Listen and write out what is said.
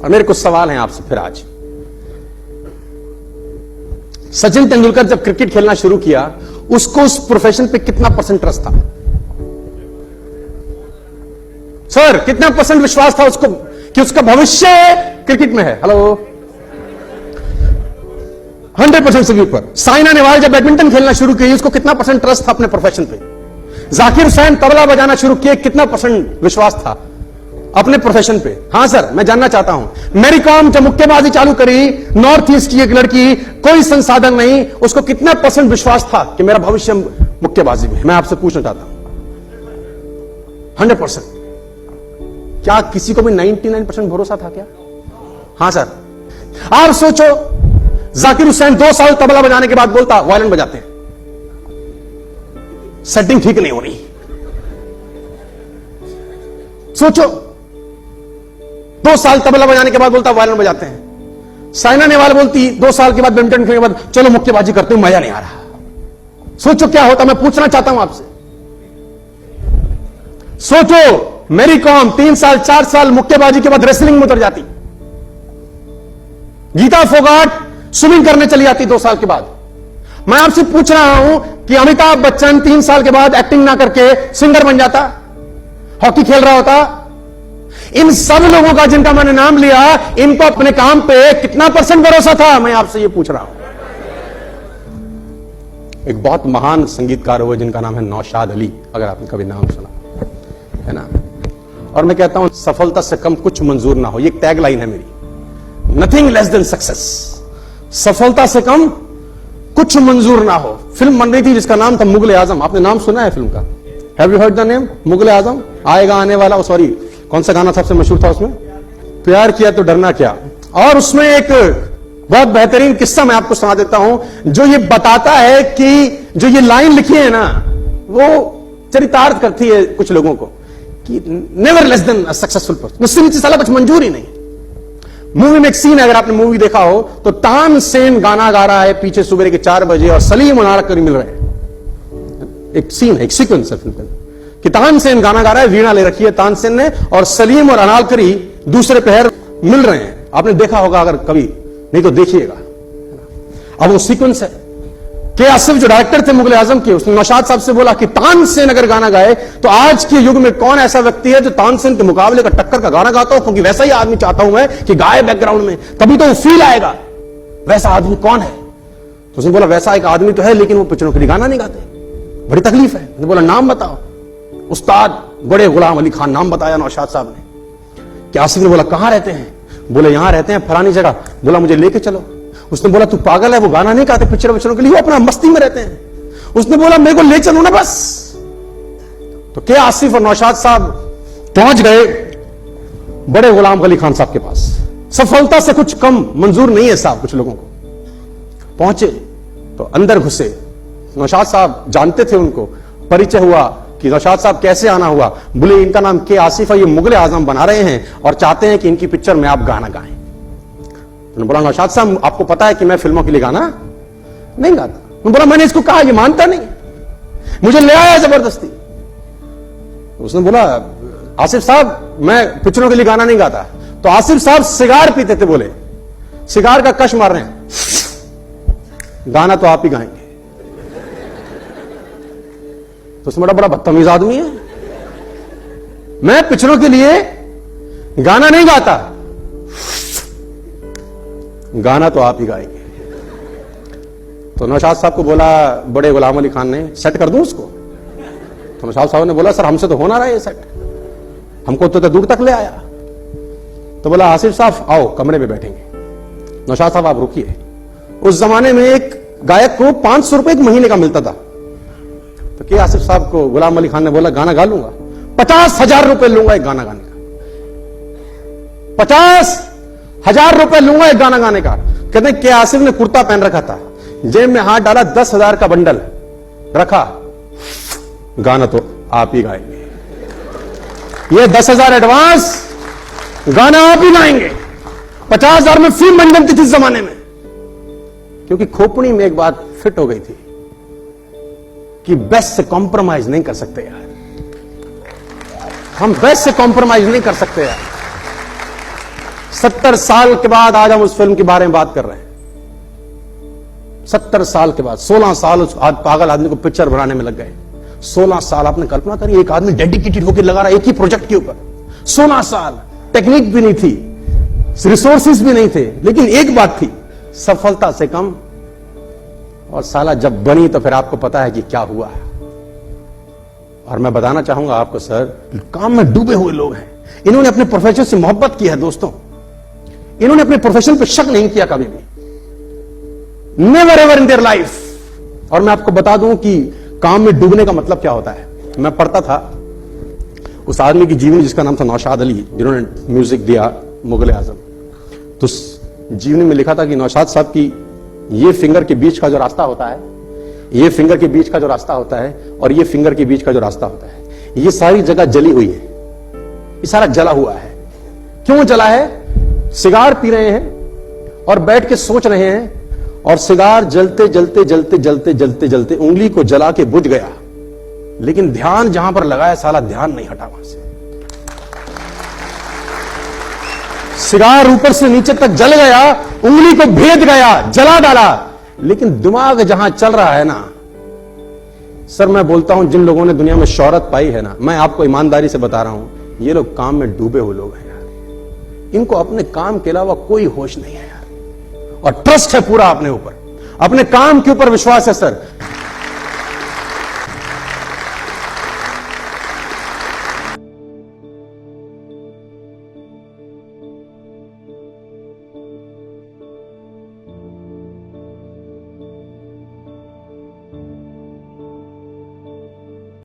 और मेरे कुछ सवाल हैं आपसे फिर आज। सचिन तेंदुलकर जब क्रिकेट खेलना शुरू किया, उसको उस प्रोफेशन पे कितना % ट्रस्ट था? सर, कितना % विश्वास था उसको कि उसका भविष्य क्रिकेट में है? हेलो, 100% से भी ऊपर। साइना नेहवाल जब बैडमिंटन खेलना शुरू की, उसको कितना % ट्रस्ट था अपने प्रोफेशन पे? जाकिर हुसैन तबला बजाना शुरू किए, कितना % विश्वास था अपने प्रोफेशन पे? हां सर, मैं जानना चाहता हूं, मैरी कॉम जब मुक्केबाजी चालू करी, नॉर्थ ईस्ट की एक लड़की, कोई संसाधन नहीं, उसको कितना % विश्वास था कि मेरा भविष्य मुक्केबाजी में? मैं आपसे पूछना चाहता हूं। 100%। क्या किसी को भी 99% भरोसा था क्या? हां सर। आप सोचो, जाकिर हुसैन 2 साल तबला बजाने के बाद बोलता वायलिन बजाते हैं, सेटिंग ठीक नहीं हो रही। सोचो, 2 साल तबला बजाने के बाद बोलता वायलिन बजाते हैं। साइना नेहवाल बोलती 2 साल के बाद बैडमिंटन खेलने के बाद, चलो मुक्केबाजी करते हैं, मजा नहीं आ रहा। सोचो क्या होता। मैं पूछना चाहता हूं आपसे, सोचो मैरी कॉम 3 साल 4 साल मुक्केबाजी के बाद रेसलिंग में उतर जाती, गीता फोगाट स्विमिंग करने चली जाती 2 साल के बाद। मैं आपसे पूछ रहा हूं कि अमिताभ बच्चन 3 साल के बाद एक्टिंग ना करके सिंगर बन जाता, हॉकी खेल रहा होता? इन सब लोगों का जिनका मैंने नाम लिया, इनको अपने काम पे कितना % भरोसा था? मैं आपसे ये पूछ रहा हूं। एक बहुत महान संगीतकार हुए जिनका नाम है नौशाद अली, अगर आपने कभी नाम सुना है ना। और मैं कहता हूं, सफलता से कम कुछ मंजूर ना हो, ये टैग लाइन है मेरी, नथिंग लेस देन सक्सेस। सफलता से कम कुछ मंजूर ना हो। फिल्म बन रही थी जिसका नाम था मुगल आजम। आपने नाम सुना है फिल्म का? Have you heard the name Mughal Azam? आएगा आने वाला, सॉरी, कौन सा गाना सबसे मशहूर था उसमें? प्यार किया तो डरना क्या। और उसमें एक बहुत बेहतरीन किस्सा मैं आपको सुना देता हूं, जो ये बताता है कि जो ये लाइन लिखी है ना, वो चरितार्थ करती है कुछ लोगों को कि never less than successful person. मुझसे नीचे साला कुछ मंजूर ही नहीं। मूवी में एक सीन है, अगर आपने मूवी देखा हो तो, तानसेन गाना गा रहा है पीछे सुबह के 4 बजे और सलीम और नारकरी मिल रहे हैं। एक सीन है, एक सीक्वेंस है फिल्म कि तानसेन गाना गा रहा है, वीणा ले रखी है तानसेन ने, और सलीम और अनारकरी दूसरे पहर मिल रहे हैं। आपने देखा होगा, अगर कभी नहीं तो देखिएगा। अब वो सीक्वेंस है कि आसिफ जो डायरेक्टर थे मुगल आजम के, उसने नौशाद साहब से बोला कि तानसेन अगर गाना गाए तो आज के युग में कौन ऐसा व्यक्ति है जो तानसेन के मुकाबले का टक्कर का गाना गाता हो, क्योंकि वैसा ही आदमी चाहता हूं मैं कि गाए बैकग्राउंड में, तभी तो वो फील आएगा। वैसा आदमी कौन है? तो उसने बोला वैसा एक आदमी तो है, लेकिन वो पिक्चरों के लिए गाना नहीं गाते, बड़ी तकलीफ है। उसने बोला नाम बताओ। उस्ताद बड़े गुलाम अली खान नाम बताया नौशाद साहब ने। कि आसिफ ने बोला कहां रहते हैं? बोले यहां रहते हैं फलानी जगह। बोला मुझे लेके चलो। उसने बोला तू पागल है, वो गाना नहीं गाते पिक्चरों के लिए, वो अपना मस्ती में रहते हैं। उसने बोला मेरे को ले चलो ना बस। तो क्या आसिफ और नौशाद साहब पहुंच गए बड़े गुलाम अली खान साहब के पास। सफलता से कुछ कम मंजूर नहीं है साहब कुछ लोगों को। पहुंचे तो अंदर घुसे। नौशाद साहब जानते थे उनको, परिचय हुआ कि नौशाद साहब कैसे आना हुआ। बोले इनका नाम के आसिफ है, ये मुगल आजम बना रहे हैं और चाहते हैं कि इनकी पिक्चर में आप गाना गाएं। तो बोला नौशाद साहब आपको पता है कि मैं फिल्मों के लिए गाना नहीं गाता। तो बोला मैंने इसको कहा, ये मानता नहीं, मुझे ले आया जबरदस्ती। तो उसने बोला आसिफ साहब मैं पिक्चरों के लिए गाना नहीं गाता। तो आसिफ साहब सिगार पीते थे, बोले सिगार का कश मार रहे हैं, गाना तो आप ही गाएंगे। तो उसमें बड़ा बदतमीज आदमी है, मैं पिक्चरों के लिए गाना नहीं गाता, गाना तो आप ही गाएंगे। तो नौशाद साहब को बोला बड़े गुलाम अली खान ने सेट कर दूं उसको। तो नौशाद साहब ने बोला सर हमसे तो हो ना रहा है ये सेट, हमको तो दूर तक ले आया। तो बोला आसिफ साहब आओ कमरे में बैठेंगे। नौशाद साहब आप रुकिए। उस जमाने में एक गायक को 500 रुपए एक महीने का मिलता था। तो क्या आसिफ साहब को गुलाम अली खान ने बोला गाना गा लूंगा, 50,000 रुपए लूंगा एक गाना गाने का, 50,000 रुपए लूंगा एक गाना गाने का। कहते हैं कि आसिफ ने कुर्ता पहन रखा था, जेब में हाथ डाला, 10,000 का बंडल रखा, गाना तो आप ही गाएंगे, ये 10,000 एडवांस, गाना आप ही गाएंगे। 50,000 में फिल्म बन बनती थी इस जमाने में। क्योंकि खोपड़ी में एक बात फिट हो गई थी कि बेस्ट से कॉम्प्रोमाइज नहीं कर सकते यार, हम बेस्ट से कॉम्प्रोमाइज नहीं कर सकते यार। 70 साल के बाद आज हम उस फिल्म के बारे में बात कर रहे हैं। 70 साल के बाद, 16 साल उस पागल आदमी को पिक्चर बनाने में लग गए। 16 साल आपने कल्पना करी, एक आदमी डेडिकेटेड होकर लगा रहा एक ही प्रोजेक्ट के ऊपर। 16 साल, टेक्निक भी नहीं थी, रिसोर्सेज भी नहीं थे, लेकिन एक बात थी, सफलता से कम। और साला जब बनी तो फिर आपको पता है कि क्या हुआ है। और मैं बताना चाहूंगा आपको सर, काम में डूबे हुए लोग हैं, इन्होंने अपने प्रोफेशन से मोहब्बत की है दोस्तों, इन्होंने अपने प्रोफेशन पर शक नहीं किया कभी भी, never ever in their life. और मैं आपको बता दूं कि काम में डूबने का मतलब क्या होता है। मैं पढ़ता था उस आदमी की जीवनी जिसका नाम था नौशाद अली, जिन्होंने म्यूजिक दिया मुगल आजम। तो जीवनी में लिखा था कि नौशाद साहब की ये फिंगर के बीच का जो रास्ता होता है, ये फिंगर के बीच का जो रास्ता होता है और ये फिंगर के बीच का जो रास्ता होता है, ये सारी जगह जली हुई है, ये सारा जला हुआ है। क्यों जला है? सिगार पी रहे हैं और बैठ के सोच रहे हैं, और सिगार जलते जलते जलते जलते जलते जलते उंगली को जला के बुझ गया, लेकिन ध्यान जहां पर लगाया साला ध्यान नहीं हटा वहां से। सिगार ऊपर से नीचे तक जल गया, उंगली को भेद गया, जला डाला, लेकिन दिमाग जहां चल रहा है ना सर, मैं बोलता हूं जिन लोगों ने दुनिया में शोहरत पाई है ना, मैं आपको ईमानदारी से बता रहा हूं, ये लोग काम में डूबे हुए लोग हैं यार। इनको अपने काम के अलावा कोई होश नहीं है यार, और ट्रस्ट है पूरा अपने ऊपर, अपने काम के ऊपर विश्वास है सर।